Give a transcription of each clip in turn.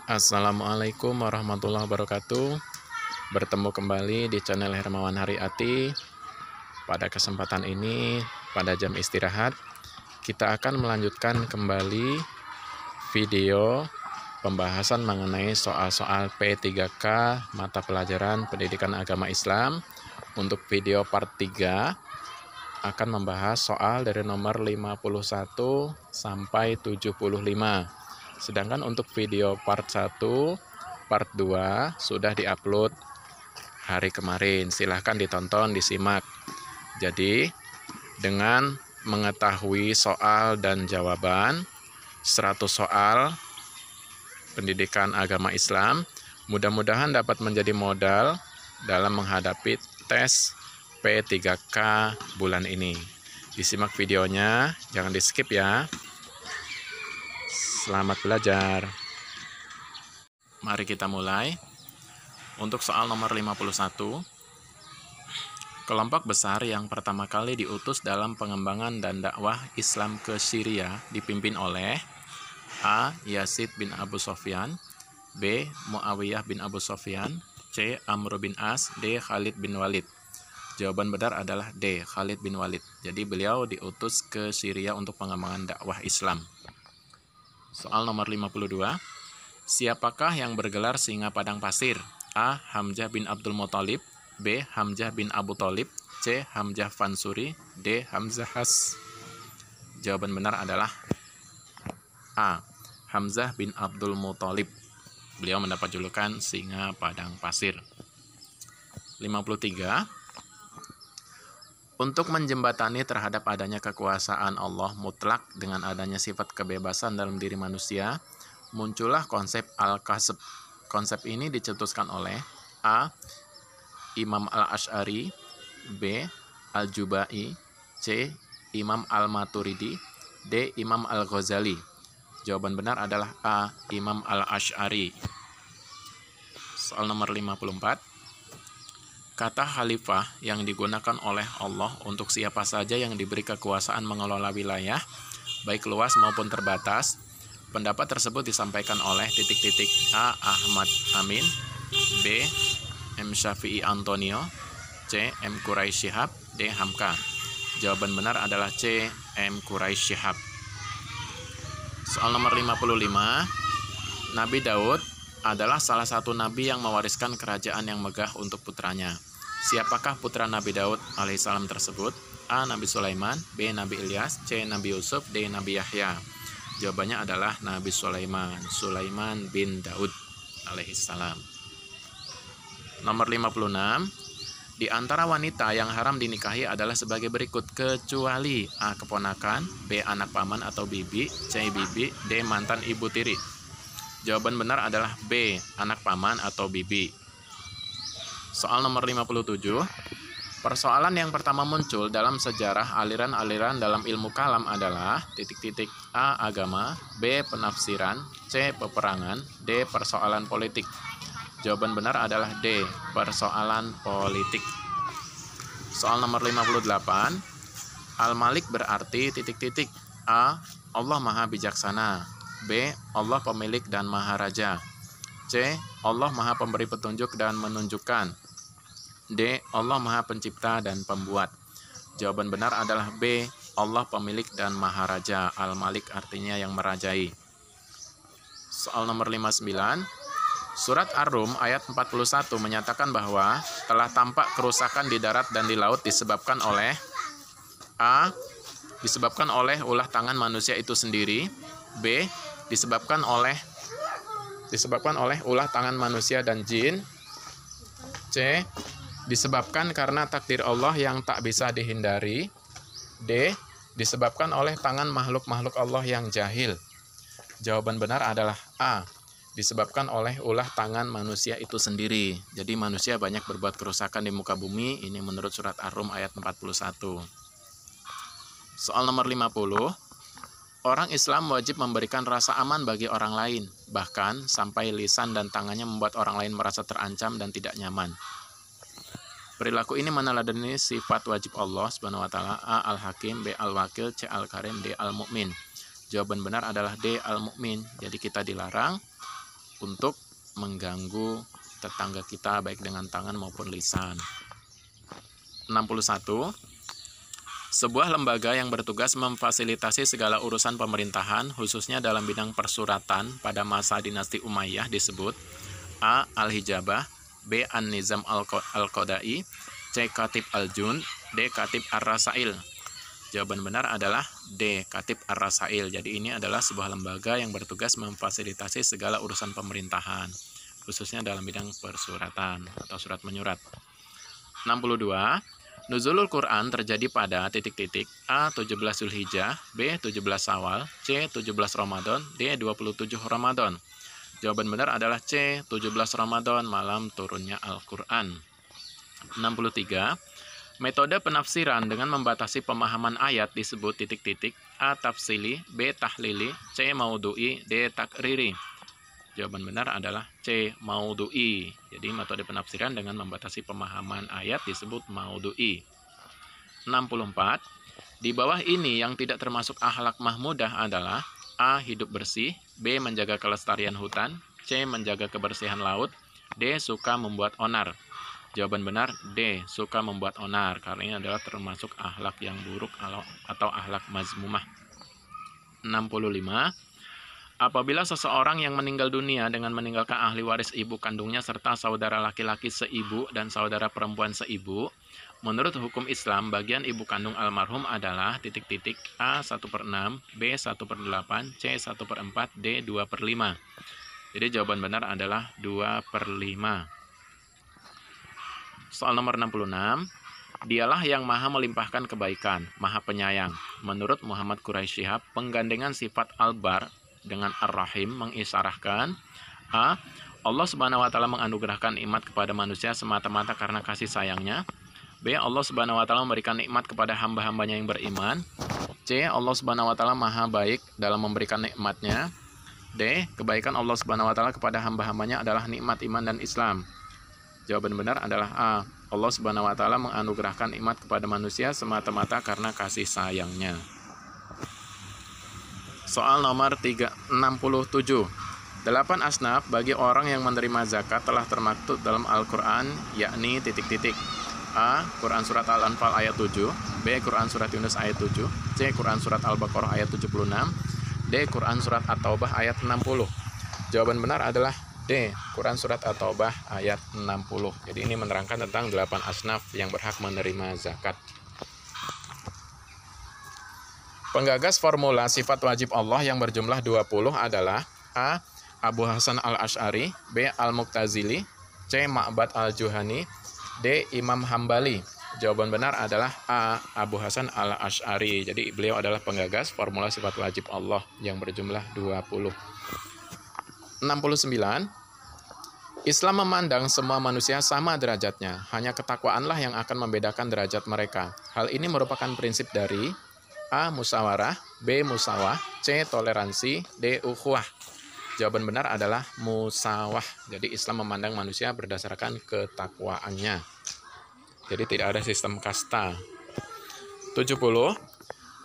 Assalamualaikum warahmatullahi wabarakatuh. Bertemu kembali di channel Hermawan Haryati. Pada kesempatan ini, pada jam istirahat, kita akan melanjutkan kembali video pembahasan mengenai soal-soal P3K mata pelajaran Pendidikan Agama Islam. Untuk video part 3 akan membahas soal dari nomor 51 sampai 75. Sedangkan untuk video part 1, part 2 sudah diupload hari kemarin. Silahkan ditonton, disimak. Jadi, dengan mengetahui soal dan jawaban 100 soal pendidikan agama Islam, mudah-mudahan dapat menjadi modal dalam menghadapi tes P3K bulan ini. Disimak videonya, jangan di skip ya. Selamat belajar. Mari kita mulai. Untuk soal nomor 51, kelompok besar yang pertama kali diutus dalam pengembangan dan dakwah Islam ke Syria dipimpin oleh A. Yazid bin Abu Sofyan, B. Muawiyah bin Abu Sofyan, C. Amr bin As, D. Khalid bin Walid. Jawaban benar adalah D. Khalid bin Walid. Jadi beliau diutus ke Syria untuk pengembangan dakwah Islam. Soal nomor 52. Siapakah yang bergelar singa padang pasir? A. Hamzah bin Abdul Muthalib, B. Hamzah bin Abu Thalib, C. Hamzah Fansuri, D. Hamzah Has. Jawaban benar adalah A. Hamzah bin Abdul Muthalib. Beliau mendapat julukan singa padang pasir. 53. Untuk menjembatani terhadap adanya kekuasaan Allah mutlak dengan adanya sifat kebebasan dalam diri manusia, muncullah konsep Al-Kasb. Konsep ini dicetuskan oleh A. Imam Al-Asy'ari, B. Al-Jubai, C. Imam Al-Maturidi, D. Imam Al-Ghazali. Jawaban benar adalah A. Imam Al-Asy'ari. Soal nomor 54. Kata khalifah yang digunakan oleh Allah untuk siapa saja yang diberi kekuasaan mengelola wilayah, baik luas maupun terbatas. Pendapat tersebut disampaikan oleh A. Ahmad Amin, B. M. Syafi'i Antonio, C. M. Quraisy Shihab, D. Hamka. Jawaban benar adalah C. M. Quraisy Shihab. Soal nomor 55. Nabi Daud adalah salah satu nabi yang mewariskan kerajaan yang megah untuk putranya. Siapakah putra Nabi Daud alaihissalam tersebut? A. Nabi Sulaiman, B. Nabi Ilyas, C. Nabi Yusuf, D. Nabi Yahya. Jawabannya adalah Nabi Sulaiman, Sulaiman bin Daud alaihissalam. Nomor 56. Di antara wanita yang haram dinikahi adalah sebagai berikut, kecuali A. Keponakan, B. Anak paman atau bibi, C. Bibi, D. Mantan ibu tiri. Jawaban benar adalah B. Anak paman atau bibi. Soal nomor 57. Persoalan yang pertama muncul dalam sejarah aliran-aliran dalam ilmu kalam adalah A. Agama, B. Penafsiran, C. Peperangan, D. Persoalan politik. Jawaban benar adalah D. Persoalan politik. Soal nomor 58. Al-Malik berarti A. Allah Maha Bijaksana, B. Allah Pemilik dan Maharaja, C. Allah Maha Pemberi Petunjuk dan Menunjukkan, D. Allah Maha Pencipta dan Pembuat. Jawaban benar adalah B. Allah Pemilik dan Maharaja. Al-Malik artinya yang merajai. Soal nomor 59. Surat Ar-Rum ayat 41 menyatakan bahwa telah tampak kerusakan di darat dan di laut disebabkan oleh A. Disebabkan oleh ulah tangan manusia itu sendiri, B. Disebabkan oleh ulah tangan manusia dan jin, C. Disebabkan karena takdir Allah yang tak bisa dihindari, D. Disebabkan oleh tangan makhluk-makhluk Allah yang jahil. Jawaban benar adalah A. Disebabkan oleh ulah tangan manusia itu sendiri. Jadi manusia banyak berbuat kerusakan di muka bumi. Ini menurut surat Ar-Rum ayat 41. Soal nomor 50. Orang Islam wajib memberikan rasa aman bagi orang lain, bahkan sampai lisan dan tangannya membuat orang lain merasa terancam dan tidak nyaman. Perilaku ini meneladani sifat wajib Allah Subhanahu wa taala. A. Al-Hakim, B. Al-Wakil, C. Al-Karim, D. Al-Mu'min. Jawaban benar adalah D. Al-Mu'min. Jadi kita dilarang untuk mengganggu tetangga kita baik dengan tangan maupun lisan. 61. Sebuah lembaga yang bertugas memfasilitasi segala urusan pemerintahan, khususnya dalam bidang persuratan pada masa dinasti Umayyah disebut A. Al-Hijabah, B. An-Nizam Al-Qadai, C. Katib Al-Jund, D. Katib Ar-Rasail. Jawaban benar adalah D. Katib Ar-Rasail. Jadi ini adalah sebuah lembaga yang bertugas memfasilitasi segala urusan pemerintahan, khususnya dalam bidang persuratan atau surat menyurat. 62. Nuzulul Quran terjadi pada titik-titik A. 17 Zulhijjah, B. 17 Syawal, C. 17 Ramadan, D. 27 Ramadan. Jawaban benar adalah C. 17 Ramadan, malam turunnya Al-Quran. 63. Metode penafsiran dengan membatasi pemahaman ayat disebut titik-titik A. Tafsili, B. Tahlili, C. Maudhu'i, D. Takriri. Jawaban benar adalah C. Maudhu'i. Jadi metode penafsiran dengan membatasi pemahaman ayat disebut maudhu'i. 64. Di bawah ini yang tidak termasuk akhlak mahmudah adalah A. Hidup bersih, B. Menjaga kelestarian hutan, C. Menjaga kebersihan laut, D. Suka membuat onar. Jawaban benar D. Suka membuat onar, karena ini adalah termasuk akhlak yang buruk atau akhlak mazmumah. 65. Apabila seseorang yang meninggal dunia dengan meninggalkan ahli waris ibu kandungnya serta saudara laki-laki seibu dan saudara perempuan seibu, menurut hukum Islam, bagian ibu kandung almarhum adalah titik-titik A. 1/6, B. 1/8, C. 1/4, D. 2/5. Jadi jawaban benar adalah 2/5. Soal nomor 66. Dialah yang maha melimpahkan kebaikan, maha penyayang. Menurut Muhammad Quraisy Shihab, penggandengan sifat al-bar dengan ar-rahim mengisyaratkan A. Allah Subhanahu wa taala menganugerahkan nikmat kepada manusia semata-mata karena kasih sayangnya. B. Allah Subhanahu wa taala memberikan nikmat kepada hamba-hambanya yang beriman. C. Allah Subhanahu wa taala maha baik dalam memberikan nikmatnya. D. Kebaikan Allah Subhanahu wa taala kepada hamba-hambanya adalah nikmat iman dan Islam. Jawaban benar adalah A. Allah Subhanahu wa taala menganugerahkan nikmat kepada manusia semata-mata karena kasih sayangnya. Soal nomor 67. 8 asnaf bagi orang yang menerima zakat telah termaktub dalam Al-Quran, yakni titik-titik. A. Quran Surat Al-Anfal ayat 7, B. Quran Surat Yunus ayat 7, C. Quran Surat Al-Baqarah ayat 76, D. Quran Surat At-Taubah ayat 60. Jawaban benar adalah D. Quran Surat At-Taubah ayat 60. Jadi ini menerangkan tentang 8 asnaf yang berhak menerima zakat. Penggagas formula sifat wajib Allah yang berjumlah 20 adalah A. Abu Hasan Al-Asy'ari, B. Al-Mu'tazili, C. Ma'bad Al-Juhani, D. Imam Hambali. Jawaban benar adalah A. Abu Hasan Al-Asy'ari. Jadi beliau adalah penggagas formula sifat wajib Allah yang berjumlah 20. 69. Islam memandang semua manusia sama derajatnya. Hanya ketakwaanlah yang akan membedakan derajat mereka. Hal ini merupakan prinsip dari A. Musyawarah, B. Musawah, C. Toleransi, D. Ukhuwah. Jawaban benar adalah musawah. Jadi Islam memandang manusia berdasarkan ketakwaannya. Jadi tidak ada sistem kasta. 70.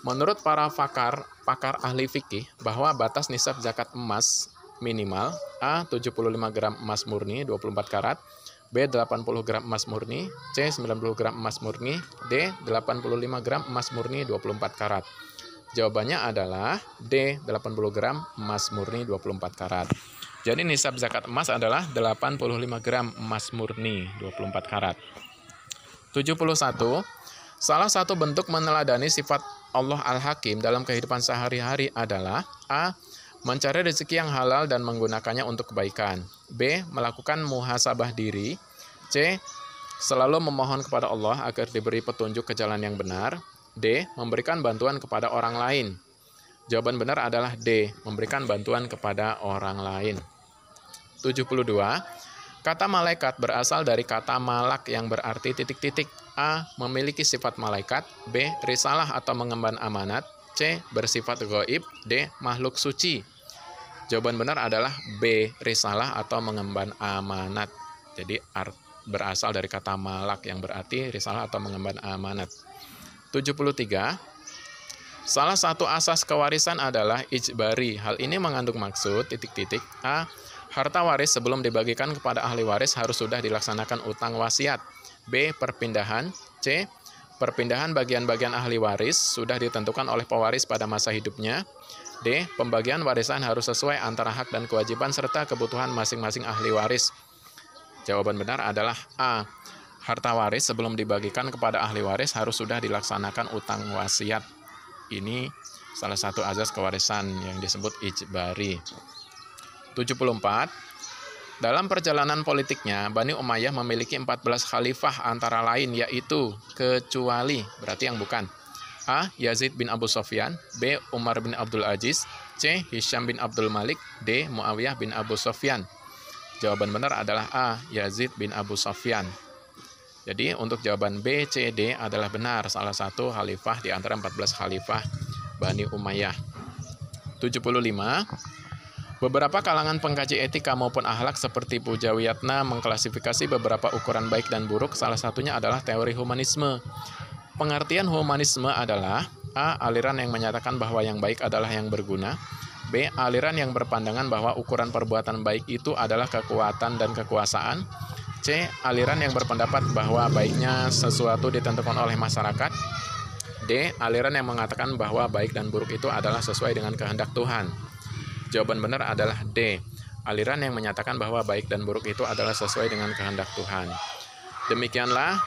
Menurut para pakar ahli fikih bahwa batas nisab zakat emas minimal A. 75 gram emas murni 24 karat, B. 80 gram emas murni, C. 90 gram emas murni, D. 85 gram emas murni 24 karat. Jawabannya adalah D. 80 gram emas murni 24 karat. Jadi nisab zakat emas adalah 85 gram emas murni 24 karat. 71. Salah satu bentuk meneladani sifat Allah Al-Hakim dalam kehidupan sehari-hari adalah A. Mencari rezeki yang halal dan menggunakannya untuk kebaikan. B. Melakukan muhasabah diri. C. Selalu memohon kepada Allah agar diberi petunjuk ke jalan yang benar. D. Memberikan bantuan kepada orang lain. Jawaban benar adalah D. Memberikan bantuan kepada orang lain. 72. Kata malaikat berasal dari kata malak yang berarti titik-titik. A. Memiliki sifat malaikat. B. Risalah atau mengemban amanat. C. Bersifat gaib. D. Makhluk suci. Jawaban benar adalah B. Risalah atau mengemban amanat. Jadi berasal dari kata malak yang berarti risalah atau mengemban amanat. 73. Salah satu asas kewarisan adalah ijbari. Hal ini mengandung maksud titik-titik A. Harta waris sebelum dibagikan kepada ahli waris harus sudah dilaksanakan utang wasiat. B. Perpindahan. C. Perpindahan bagian-bagian ahli waris sudah ditentukan oleh pewaris pada masa hidupnya. D. Pembagian warisan harus sesuai antara hak dan kewajiban serta kebutuhan masing-masing ahli waris. Jawaban benar adalah A. Harta waris sebelum dibagikan kepada ahli waris harus sudah dilaksanakan utang wasiat. Ini salah satu azas kewarisan yang disebut ijbari. 74. Dalam perjalanan politiknya, Bani Umayyah memiliki 14 khalifah antara lain yaitu kecuali, berarti yang bukan. A. Yazid bin Abu Sofyan. B. Umar bin Abdul Aziz. C. Hisham bin Abdul Malik. D. Muawiyah bin Abu Sofyan. Jawaban benar adalah A. Yazid bin Abu Sofyan. Jadi untuk jawaban B, C, D adalah benar, salah satu khalifah di antara 14 khalifah Bani Umayyah. 75. Beberapa kalangan pengkaji etika maupun akhlak seperti Puja Wiyatna mengklasifikasi beberapa ukuran baik dan buruk, salah satunya adalah teori humanisme. Pengertian humanisme adalah A. Aliran yang menyatakan bahwa yang baik adalah yang berguna. B. Aliran yang berpandangan bahwa ukuran perbuatan baik itu adalah kekuatan dan kekuasaan. C. Aliran yang berpendapat bahwa baiknya sesuatu ditentukan oleh masyarakat. D. Aliran yang mengatakan bahwa baik dan buruk itu adalah sesuai dengan kehendak Tuhan. Jawaban benar adalah D. Aliran yang menyatakan bahwa baik dan buruk itu adalah sesuai dengan kehendak Tuhan. Demikianlah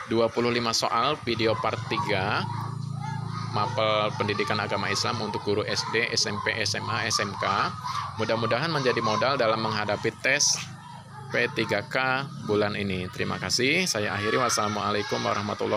25 soal video part 3 Mapel Pendidikan Agama Islam untuk guru SD, SMP, SMA, SMK. Mudah-mudahan menjadi modal dalam menghadapi tes P3K bulan ini. Terima kasih. Saya akhiri. Wassalamualaikum warahmatullahi wabarakatuh.